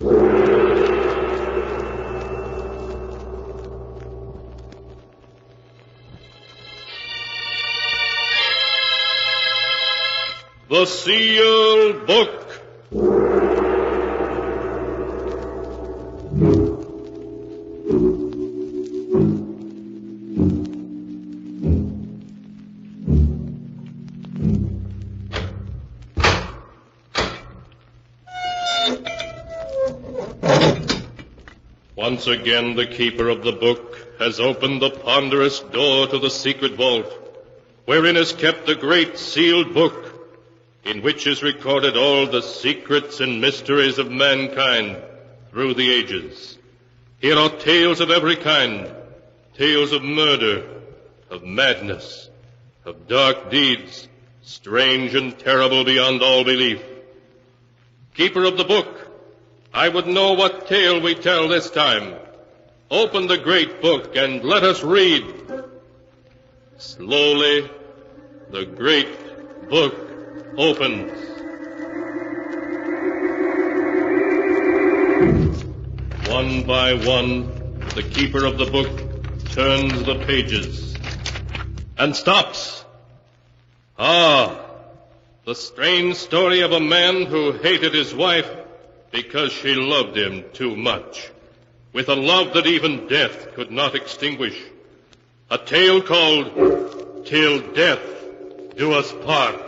The Sealed Book. Once again, the keeper of the book has opened the ponderous door to the secret vault, wherein is kept the great sealed book, in which is recorded all the secrets and mysteries of mankind through the ages. Here are tales of every kind, tales of murder, of madness, of dark deeds, strange and terrible beyond all belief. Keeper of the book, I would know what tale we tell this time. Open the great book and let us read. Slowly, the great book opens. One by one, the keeper of the book turns the pages and stops. The strange story of a man who hated his wife because she loved him too much, with a love that even death could not extinguish. A tale called Till Death Do Us Part.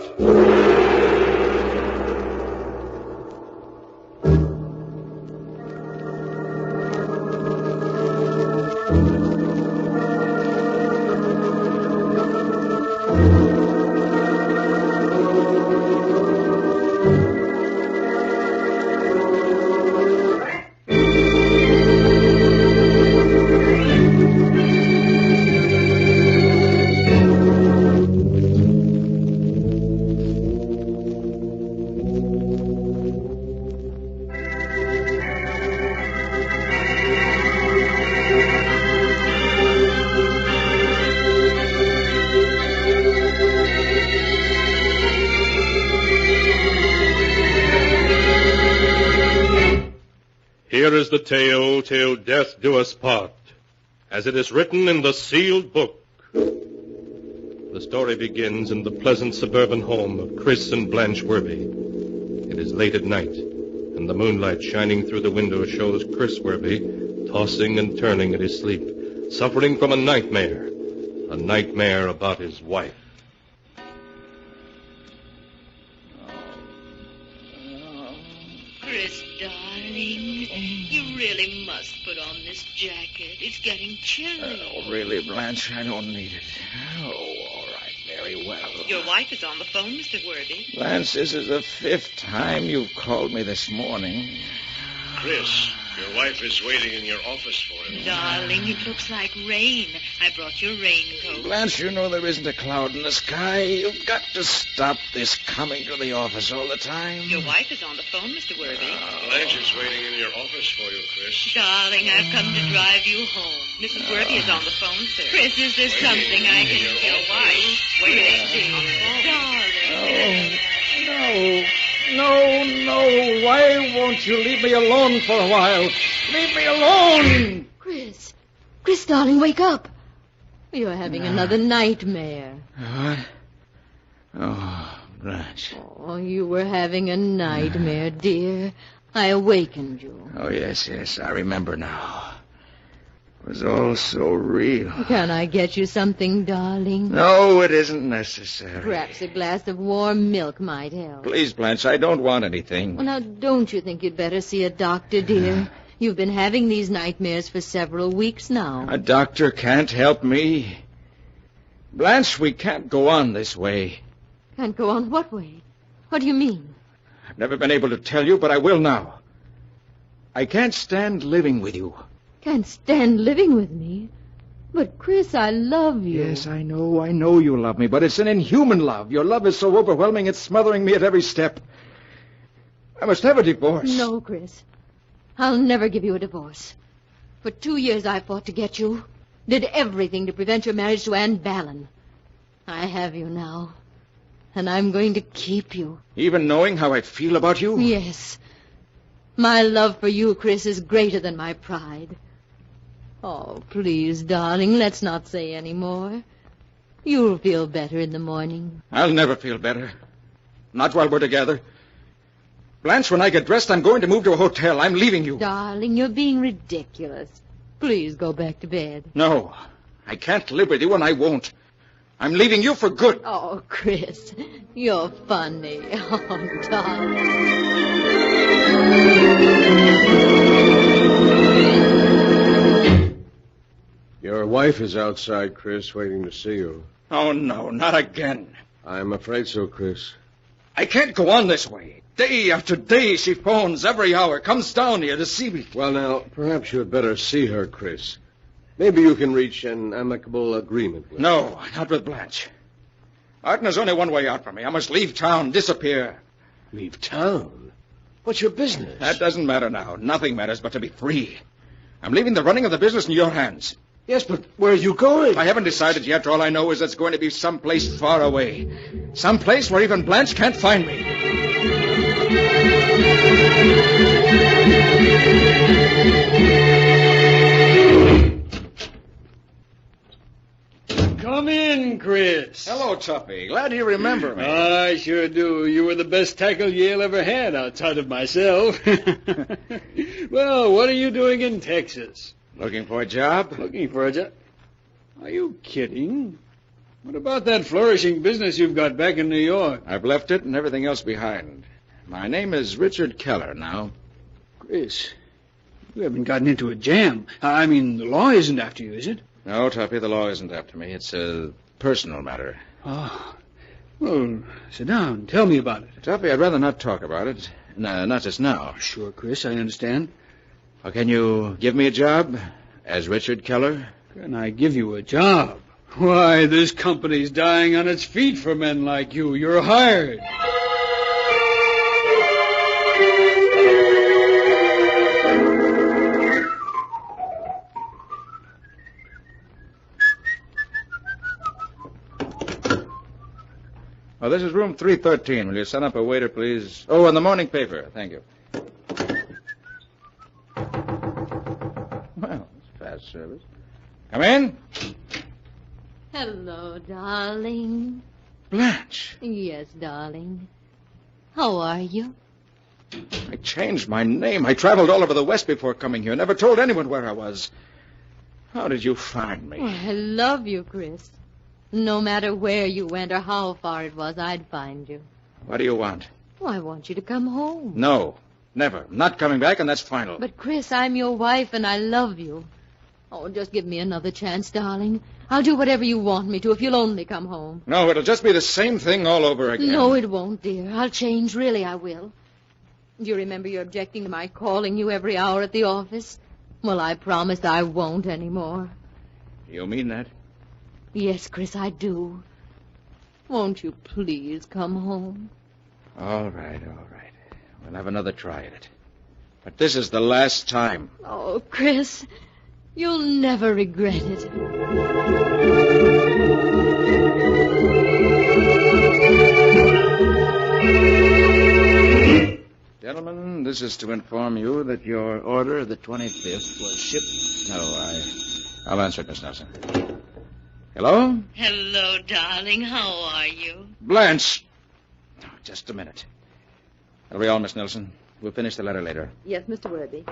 Here is the tale, Till Death Do Us Part, as it is written in the sealed book. The story begins in the pleasant suburban home of Chris and Blanche Werby. It is late at night, and the moonlight shining through the window shows Chris Werby tossing and turning in his sleep, suffering from a nightmare about his wife. Chris, darling, you really must put on this jacket. It's getting chilly. Really, Blanche, I don't need it. All right, very well. Your wife is on the phone, Mr. Werby. Blanche, this is the 5th time you've called me this morning. Chris, your wife is waiting in your office for him. Darling, it looks like rain. I brought your raincoat. Blanche, you know there isn't a cloud in the sky. You've got to stop this coming to the office all the time. Your wife is on the phone, Mr. Werby. Blanche is waiting in your office for you, Chris. Darling, I've come to drive you home. Mrs. Werby is on the phone, sir. Chris, is there something I can do? Your wife. Waiting on the phone. Darling. No. Why won't you leave me alone for a while? Leave me alone! Chris, darling, wake up. You're having another nightmare. What? Oh, Blanche. Oh, you were having a nightmare, dear. I awakened you. Oh, yes, I remember now. It was all so real. Can I get you something, darling? No, it isn't necessary. Perhaps a glass of warm milk might help. Please, Blanche, I don't want anything. Well, now, don't you think you'd better see a doctor, dear? You've been having these nightmares for several weeks now. A doctor can't help me. Blanche, we can't go on this way. Can't go on what way? What do you mean? I've never been able to tell you, but I will now. I can't stand living with you. Can't stand living with me? But, Chris, I love you. Yes, I know you love me, but it's an inhuman love. Your love is so overwhelming, it's smothering me at every step. I must have a divorce. No, Chris. I'll never give you a divorce. For 2 years I fought to get you. Did everything to prevent your marriage to Anne Ballon. I have you now. And I'm going to keep you. Even knowing how I feel about you? Yes. My love for you, Chris, is greater than my pride. Oh, please, darling, let's not say any more. You'll feel better in the morning. I'll never feel better. Not while we're together. Blanche, when I get dressed, I'm going to move to a hotel. I'm leaving you. Darling, you're being ridiculous. Please go back to bed. No, I can't live with you, and I won't. I'm leaving you for good. Oh, Chris, you're funny. Oh, darling. Your wife is outside, Chris, waiting to see you. Oh, no, not again. I'm afraid so, Chris. I can't go on this way. Day after day, she phones every hour, comes down here to see me. Well, now, perhaps you had better see her, Chris. Maybe you can reach an amicable agreement with her. No, not with Blanche. Martin, there's only one way out for me. I must leave town, disappear. Leave town? What's your business? That doesn't matter now. Nothing matters but to be free. I'm leaving the running of the business in your hands. Yes, but where are you going? I haven't decided yet. All I know is it's going to be someplace far away. Someplace where even Blanche can't find me. Come in, Chris. Hello, Tuppy. Glad you remember me. I sure do. You were the best tackle Yale ever had outside of myself. Well, what are you doing in Texas? Looking for a job? Looking for a job? Are you kidding? What about that flourishing business you've got back in New York? I've left it and everything else behind. My name is Richard Keller now. Chris, you haven't gotten into a jam. I mean, the law isn't after you, is it? No, Tuppy, the law isn't after me. It's a personal matter. Oh. Well, sit down. Tell me about it. Tuppy, I'd rather not talk about it. No, not just now. Sure, Chris, I understand. Well, can you give me a job as Richard Keller? Can I give you a job? Why, this company's dying on its feet for men like you. You're hired. Oh, this is room 313. Will you send up a waiter, please? Oh, and the morning paper. Thank you. Well, it's fast service. Come in. Hello, darling. Blanche. Yes, darling. How are you? I changed my name. I traveled all over the West before coming here. Never told anyone where I was. How did you find me? Oh, I love you, Chris. No matter where you went or how far it was, I'd find you. What do you want? Oh, I want you to come home. No, never. I'm not coming back, and that's final. But, Chris, I'm your wife, and I love you. Oh, just give me another chance, darling. I'll do whatever you want me to if you'll only come home. No, it'll just be the same thing all over again. No, it won't, dear. I'll change. Really, I will. Do you remember you objecting to my calling you every hour at the office? Well, I promised I won't anymore. You mean that? Yes, Chris, I do. Won't you please come home? All right. We'll have another try at it. But this is the last time. Oh, Chris, you'll never regret it. Gentlemen, this is to inform you that your order of the 25th was shipped. No, I'll answer it, Miss Nelson. Hello? Hello, darling. How are you? Blanche. Oh, just a minute. That'll be all, Miss Nelson. We'll finish the letter later. Yes, Mr. Worthy.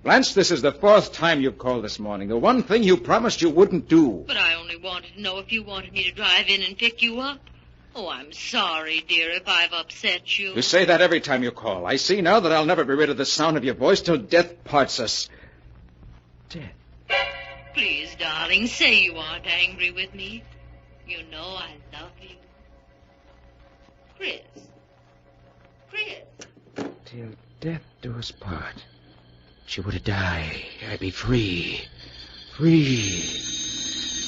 Blanche, this is the 4th time you've called this morning. The one thing you promised you wouldn't do. But I only wanted to know if you wanted me to drive in and pick you up. Oh, I'm sorry, dear, if I've upset you. You say that every time you call. I see now that I'll never be rid of the sound of your voice till death parts us. Death? Please, darling, say you aren't angry with me. You know I love you. Chris. Till death do us part. She were to die. I'd be free. Free.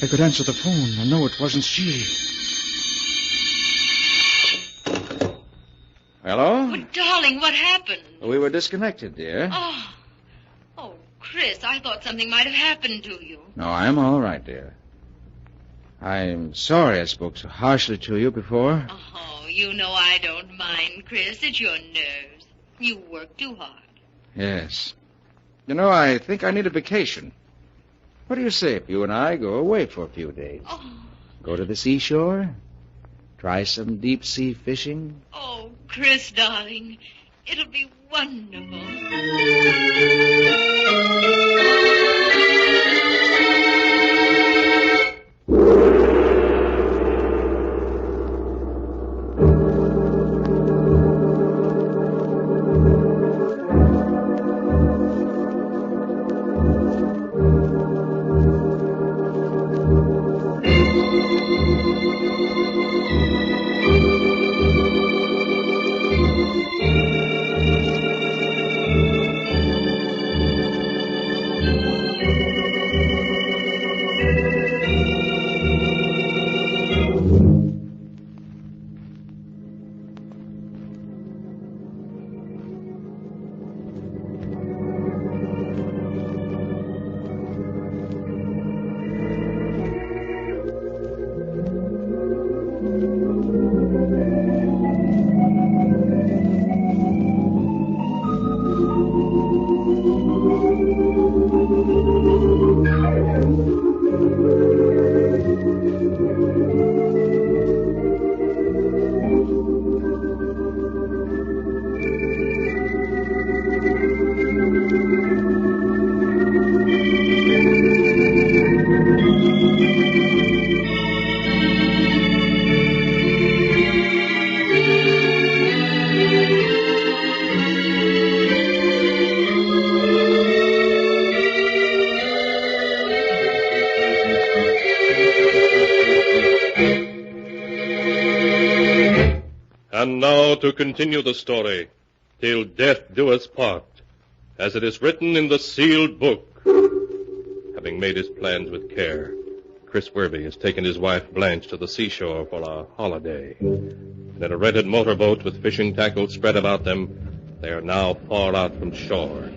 I could answer the phone and know it wasn't she. Hello? Oh, darling, what happened? We were disconnected, dear. Oh, Chris, I thought something might have happened to you. No, I'm all right, dear. I'm sorry I spoke so harshly to you before. Oh, you know I don't mind, Chris. It's your nerves. You work too hard. Yes. You know, I think I need a vacation. What do you say if you and I go away for a few days? Oh, Go to the seashore? Try some deep-sea fishing? oh, Chris, darling. It'll be wonderful. And now to continue the story, till death do us part, as it is written in the sealed book. Having made his plans with care, Chris Werby has taken his wife Blanche to the seashore for a holiday. And in a rented motorboat with fishing tackle spread about them, they are now far out from shore.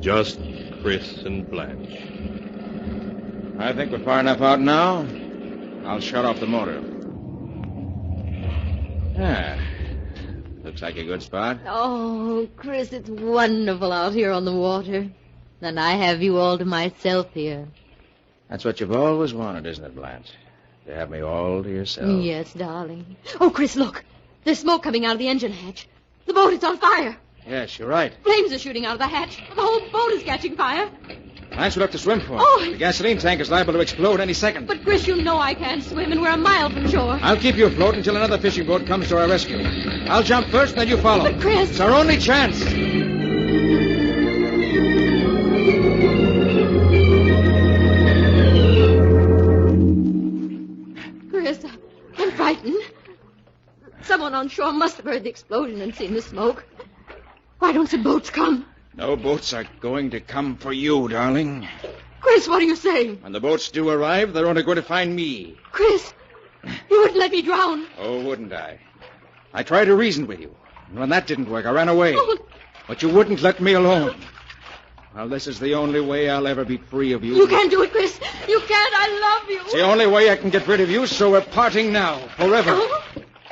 Just Chris and Blanche. I think we're far enough out now. I'll shut off the motor. Looks like a good spot. Oh, Chris, it's wonderful out here on the water. And I have you all to myself here. That's what you've always wanted, isn't it, Blanche? To have me all to yourself. Yes, darling. Oh, Chris, look. There's smoke coming out of the engine hatch. The boat is on fire. Yes, you're right. Flames are shooting out of the hatch. The whole boat is catching fire. Blanche would have to swim for it. Oh. The gasoline tank is liable to explode any second. But, Chris, you know I can't swim, and we're a mile from shore. I'll keep you afloat until another fishing boat comes to our rescue. I'll jump first, and then you follow. But, Chris... It's our only chance. Chris, I'm frightened. Someone on shore must have heard the explosion and seen the smoke. Why don't some boats come? No boats are going to come for you, darling. Chris, what are you saying? When the boats do arrive, they're only going to find me. Chris, you wouldn't let me drown. Oh, wouldn't I? I tried to reason with you. And when that didn't work, I ran away. Oh. But you wouldn't let me alone. Well, this is the only way I'll ever be free of you. You can't do it, Chris. You can't. I love you. It's the only way I can get rid of you, so we're parting now, forever. Oh.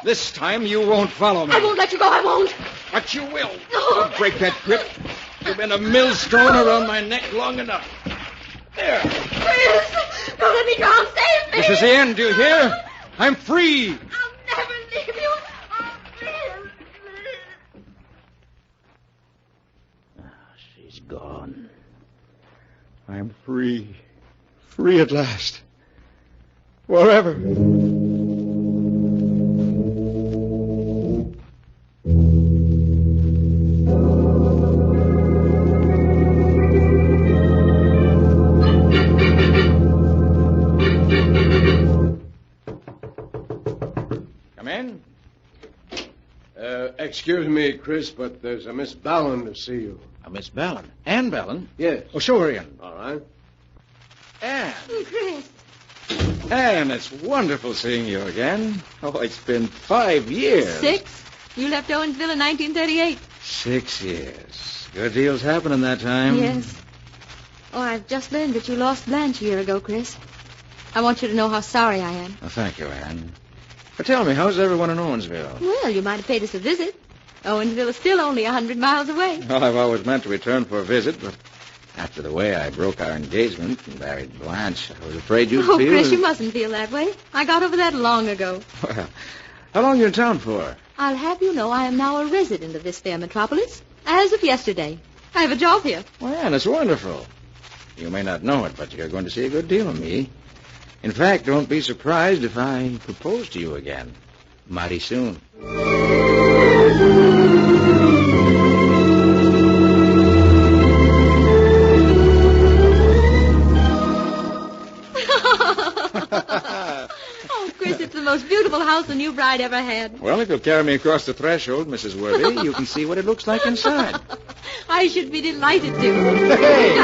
This time you won't follow me. I won't let you go. I won't. But you will. No. I'll break that grip. You've been a millstone around my neck long enough. There. Chris, don't let me drown. Save me. This is the end, do you hear? I'm free. I'll never leave you. She's gone. I'm free. Free at last. Forever. Come in. Excuse me, Chris, but there's a Miss Ballon to see you. Miss Ballon. Ann Ballon? Yes. Oh, show her in. All right. Ann. Chris. Ann, it's wonderful seeing you again. Oh, it's been 5 years. 6? You left Owensville in 1938. 6 years. Good deals happened in that time. Yes. Oh, I've just learned that you lost Blanche a year ago, Chris. I want you to know how sorry I am. Oh, thank you, Ann. But tell me, how's everyone in Owensville? Well, you might have paid us a visit. Owensville is still only 100 miles away. Well, I've always meant to return for a visit, but after the way I broke our engagement and married Blanche, I was afraid you'd Oh, feel... Chris, you mustn't feel that way. I got over that long ago. Well, how long are you in town for? I'll have you know I am now a resident of this fair metropolis. As of yesterday. I have a job here. Well, Anne, it's wonderful. You may not know it, but you're going to see a good deal of me. In fact, don't be surprised if I propose to you again. Mighty soon. Oh, Chris, it's the most beautiful house a new bride ever had. Well, if you'll carry me across the threshold, Mrs. Worthy, you can see what it looks like inside. I should be delighted to. Hey!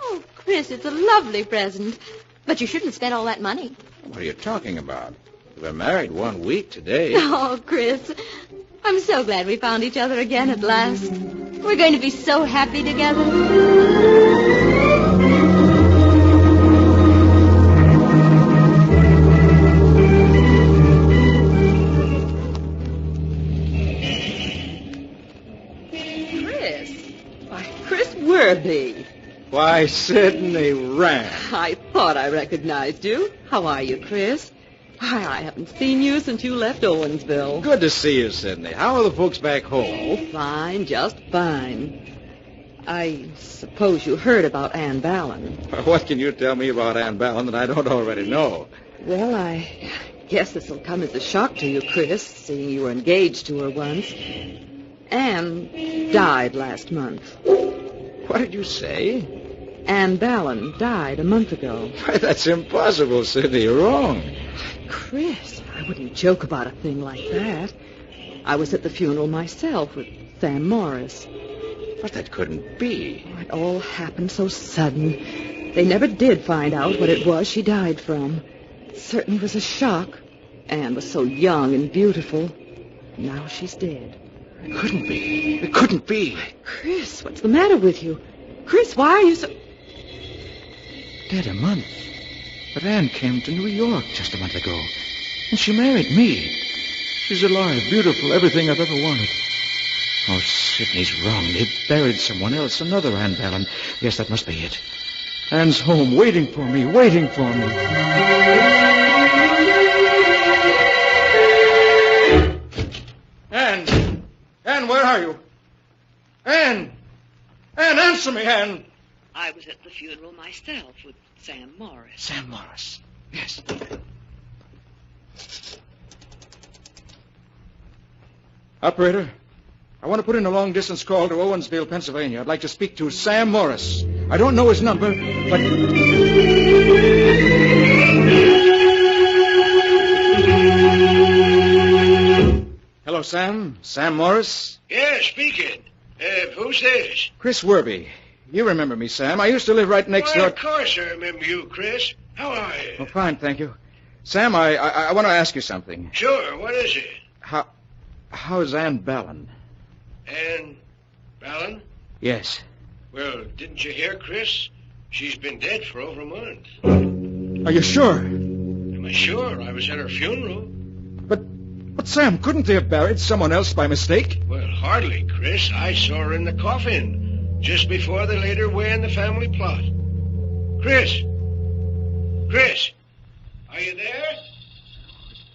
Oh, Chris, it's a lovely present. But you shouldn't spend all that money. What are you talking about? We're married 1 week today. Oh, Chris, I'm so glad we found each other again at last. We're going to be so happy together. Chris Worthy. Why, Sidney Rand. I thought I recognized you. How are you, Chris? Why, I haven't seen you since you left Owensville. Good to see you, Sidney. How are the folks back home? Oh, fine, just fine. I suppose you heard about Ann Ballon. What can you tell me about Ann Ballon that I don't already know? Well, I guess this will come as a shock to you, Chris, seeing you were engaged to her once. Ann died last month. What did you say? Ann Ballon died a month ago. Why, that's impossible, Sidney. You're wrong. Chris, I wouldn't joke about a thing like that. I was at the funeral myself with Sam Morris. But that couldn't be. It all happened so sudden. They never did find out what it was she died from. It certainly was a shock. Anne was so young and beautiful. Now she's dead. It couldn't be. It couldn't be. Chris, what's the matter with you? Chris, why are you so... Dead a month. But Anne came to New York just a month ago. And she married me. She's alive, beautiful, everything I've ever wanted. Oh, Sidney's wrong. They buried someone else, another Ann Ballon. Yes, that must be it. Anne's home, waiting for me, waiting for me. Anne! Anne, where are you? Anne! Anne, answer me, Anne! I was at the funeral myself with Sam Morris. Sam Morris. Yes. Operator, I want to put in a long-distance call to Owensville, Pennsylvania. I'd like to speak to Sam Morris. I don't know his number, but... Hello, Sam. Sam Morris? Yeah, speaking. Who's this? Chris Werby. You remember me, Sam. I used to live right next Why, door... of course I remember you, Chris. How are you? Oh, fine, thank you. Sam, I want to ask you something. Sure, what is it? How's Ann Ballon? Ann Ballon? Yes. Well, didn't you hear, Chris? She's been dead for over a month. Are you sure? Am I sure? I was at her funeral. But Sam, couldn't they have buried someone else by mistake? Well, hardly, Chris. I saw her in the coffin just before they laid her away in the family plot. Chris! Chris! Are you there?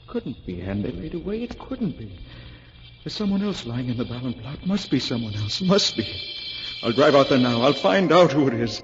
Couldn't be Anne. They laid away. It couldn't be. There's someone else lying in the Ballon plot. Must be someone else. Must be. I'll drive out there now. I'll find out who it is.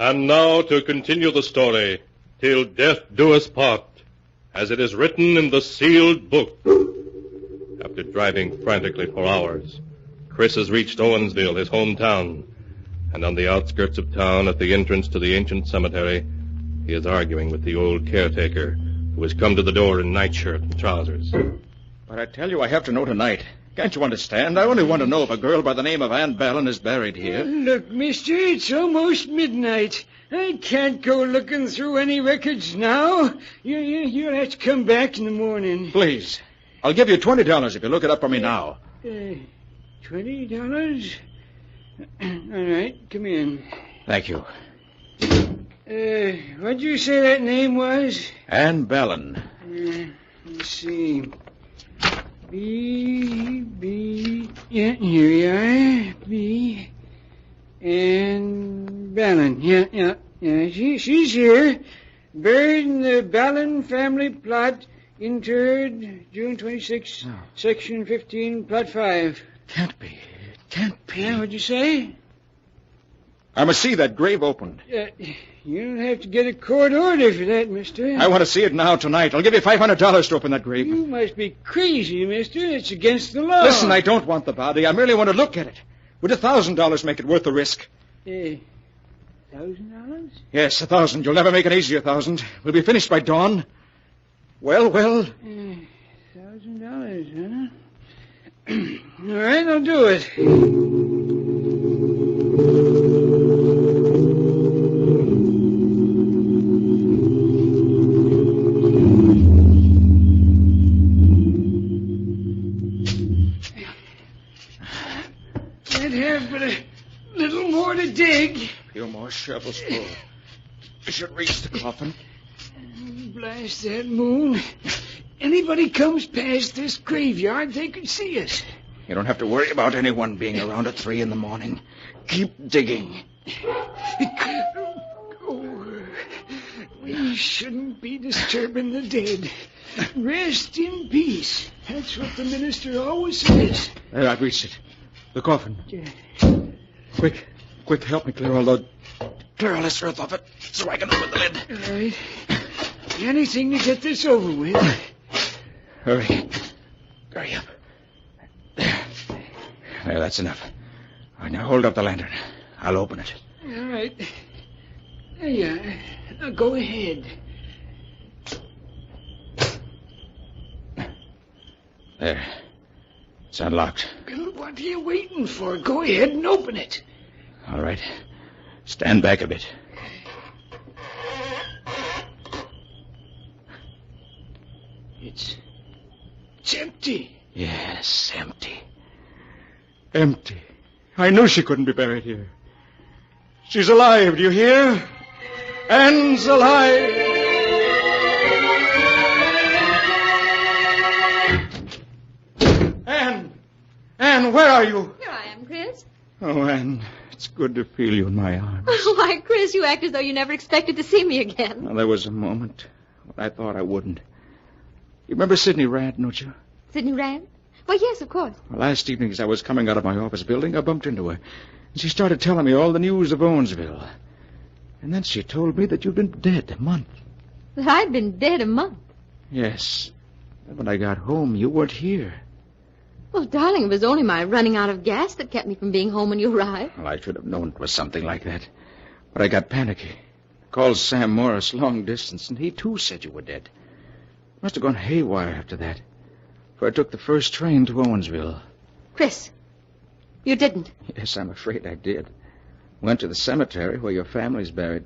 And now to continue the story, till death do us part, as it is written in the sealed book. After driving frantically for hours, Chris has reached Owensville, his hometown. And on the outskirts of town, at the entrance to the ancient cemetery, he is arguing with the old caretaker, who has come to the door in nightshirt and trousers. But I tell you, I have to know tonight. Can't you understand? I only want to know if a girl by the name of Ann Ballin is buried here. Look, mister, it's almost midnight. I can't go looking through any records now. You'll have to come back in the morning. Please. I'll give you $20 if you look it up for me now. $20? All right, come in. Thank you. What'd you say that name was? Ann Ballin. Let's see. Yeah, here we are. B. And Ballin. Yeah. She's here. Buried in the Ballin family plot, interred June 26, Section 15, Plot 5. Can't be. Yeah, what'd you say? I must see that grave opened. You'll have to get a court order for that, mister. I want to see it now, tonight. I'll give you $500 to open that grave. You must be crazy, mister. It's against the law. Listen, I don't want the body. I merely want to look at it. Would $1,000 make it worth the risk? $1,000? Yes, 1,000. You'll never make an easier 1,000. We'll be finished by dawn. Well. $1,000, huh? All right, I'll do it. I'd have but a little more to dig. A few more shovels full. We should reach the coffin. Blast that moon. Anybody comes past this graveyard, they could see us. You don't have to worry about anyone being around at 3 a.m. Keep digging. We shouldn't be disturbing the dead. Rest in peace. That's what the minister always says. There, I've reached it. The coffin. Quick, help me clear all this earth off it so I can open the lid. All right. Anything to get this over with. Hurry up. There, that's enough. All right, now hold up the lantern. I'll open it. All right. There you are. Now go ahead. There. It's unlocked. Well, what are you waiting for? Go ahead and open it. All right. Stand back a bit. It's empty. Yes, empty. Empty. I knew she couldn't be buried here. She's alive, do you hear? Ann's alive. Ann, where are you? Here I am, Chris. Oh, Ann, it's good to feel you in my arms. Why, Chris, you act as though you never expected to see me again. Well, there was a moment when I thought I wouldn't. You remember Sidney Rand, don't you? Sidney Rand? Why, yes, of course. Well, last evening as I was coming out of my office building, I bumped into her. And she started telling me all the news of Owensville. And then she told me that you'd been dead a month. That I'd been dead a month. Yes. And when I got home, you weren't here. Well, darling, it was only my running out of gas that kept me from being home when you arrived. Well, I should have known it was something like that. But I got panicky. Called Sam Morris long distance, and he, too, said you were dead. Must have gone haywire after that. For I took the first train to Owensville. Chris, you didn't. Yes, I'm afraid I did. Went to the cemetery where your family's buried.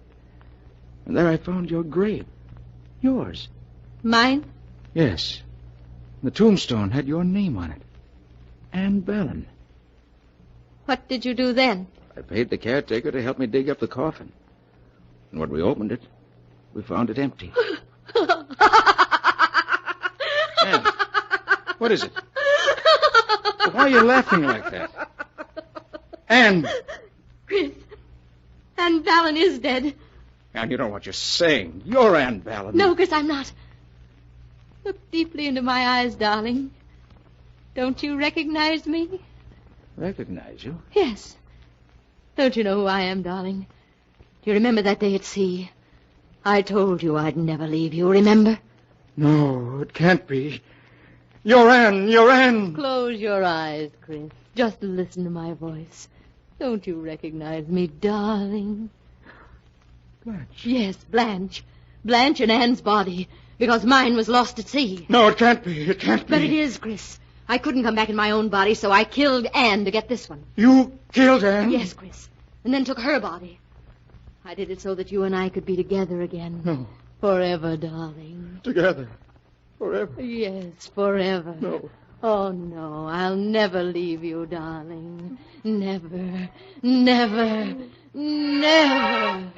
And there I found your grave. Yours. Mine? Yes. The tombstone had your name on it. Ann Ballin. What did you do then? I paid the caretaker to help me dig up the coffin. And when we opened it, we found it empty. Ann, what is it? Why are you laughing like that? Ann! Chris, Ann Ballin is dead. Ann, you don't know what you're saying. You're Ann Ballin. No, Chris, I'm not. Look deeply into my eyes, darling. Don't you recognize me? Recognize you? Yes. Don't you know who I am, darling? Do you remember that day at sea? I told you I'd never leave you, remember? No, it can't be. You're Anne. Close your eyes, Chris. Just listen to my voice. Don't you recognize me, darling? Blanche. Yes, Blanche. Blanche in Anne's body, because mine was lost at sea. No, it can't be. It can't be. But it is, Chris. I couldn't come back in my own body, so I killed Anne to get this one. You killed Anne? Yes, Chris. And then took her body. I did it so that you and I could be together again. No. Forever, darling. Together. Forever. Yes, forever. No. Oh, no, I'll never leave you, darling. Never, never, never.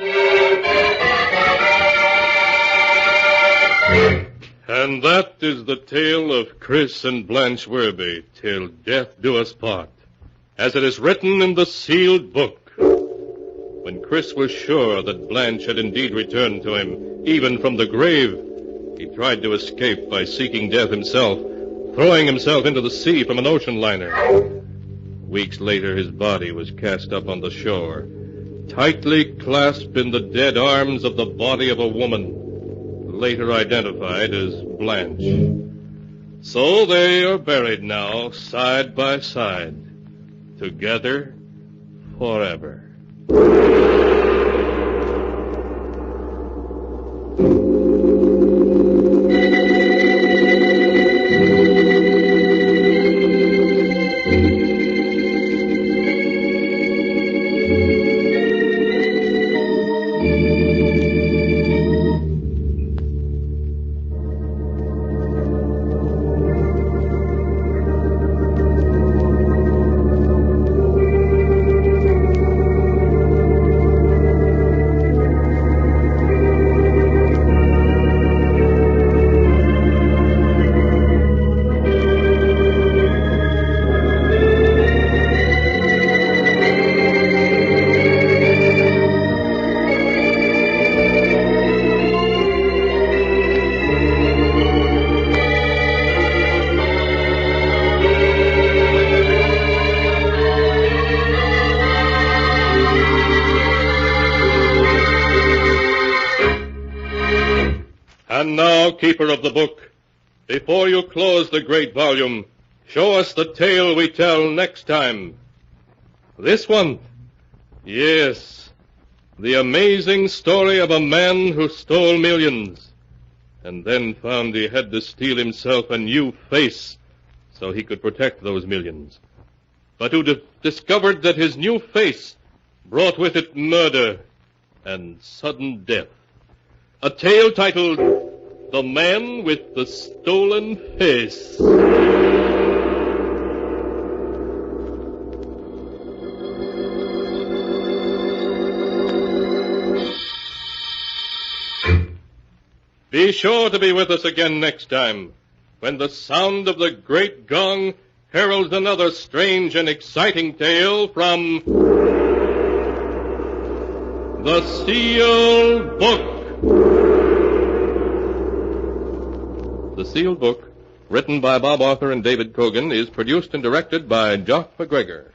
And that is the tale of Chris and Blanche Werby, till death do us part, as it is written in the sealed book. When Chris was sure that Blanche had indeed returned to him, even from the grave, he tried to escape by seeking death himself, throwing himself into the sea from an ocean liner. Weeks later, his body was cast up on the shore, tightly clasped in the dead arms of the body of a woman, later identified as Blanche. So they are buried now, side by side, together forever. And now, keeper of the book, before you close the great volume, show us the tale we tell next time. This one? Yes, the amazing story of a man who stole millions, and then found he had to steal himself a new face so he could protect those millions, but who discovered that his new face brought with it murder and sudden death. A tale titled The Man with the Stolen Face. Be sure to be with us again next time, when the sound of the great gong heralds another strange and exciting tale from The Sealed Book. The Sealed Book, written by Bob Arthur and David Cogan, is produced and directed by Jock McGregor.